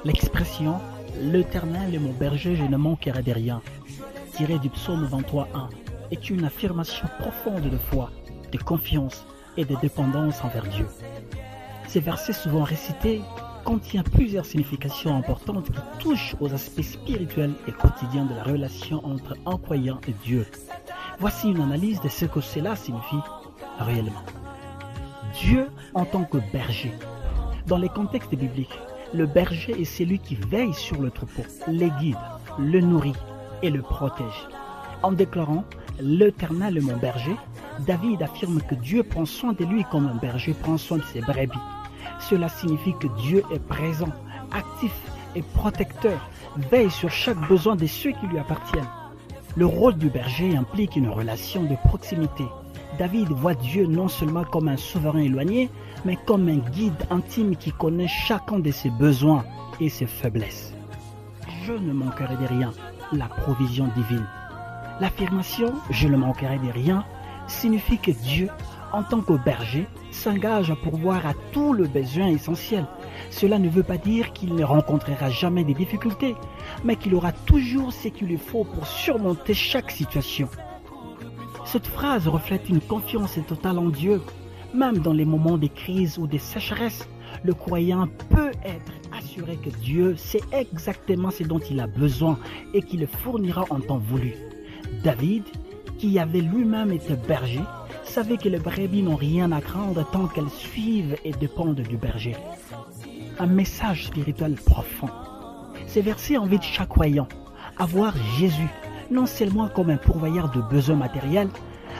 L'expression « L'Éternel est mon berger, je ne manquerai de rien » tirée du psaume 23:1 est une affirmation profonde de foi, de confiance et de dépendance envers Dieu. Ces versets souvent récités contient plusieurs significations importantes qui touchent aux aspects spirituels et quotidiens de la relation entre un croyant et Dieu. Voici une analyse de ce que cela signifie réellement. Dieu en tant que berger. Dans les contextes bibliques, le berger est celui qui veille sur le troupeau, le guide, le nourrit et le protège. En déclarant « L'Éternel est mon berger », David affirme que Dieu prend soin de lui comme un berger prend soin de ses brebis. Cela signifie que Dieu est présent, actif et protecteur, veille sur chaque besoin de ceux qui lui appartiennent. Le rôle du berger implique une relation de proximité. David voit Dieu non seulement comme un souverain éloigné, mais comme un guide intime qui connaît chacun de ses besoins et ses faiblesses. Je ne manquerai de rien, la provision divine. L'affirmation « je ne manquerai de rien » signifie que Dieu, en tant que berger, s'engage à pourvoir à tout le besoin essentiel. Cela ne veut pas dire qu'il ne rencontrera jamais des difficultés, mais qu'il aura toujours ce qu'il lui faut pour surmonter chaque situation. Cette phrase reflète une confiance totale en Dieu. Même dans les moments de crise ou de sécheresse, le croyant peut être assuré que Dieu sait exactement ce dont il a besoin et qu'il le fournira en temps voulu. David, qui avait lui-même été berger, savait que les brebis n'ont rien à craindre tant qu'elles suivent et dépendent du berger. Un message spirituel profond. Ces versets invitent chaque croyant à voir Jésus non seulement comme un pourvoyeur de besoins matériels,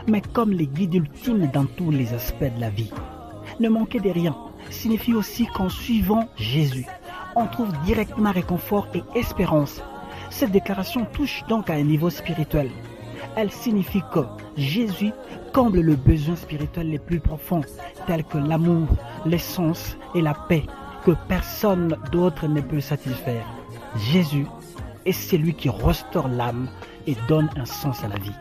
mais comme le guide ultime dans tous les aspects de la vie. Ne manquer de rien signifie aussi qu'en suivant Jésus, on trouve directement réconfort et espérance. Cette déclaration touche donc à un niveau spirituel. Elle signifie que Jésus comble le besoin spirituel les plus profonds, tels que l'amour, l'essence et la paix, que personne d'autre ne peut satisfaire. Jésus est celui qui restaure l'âme et donne un sens à la vie.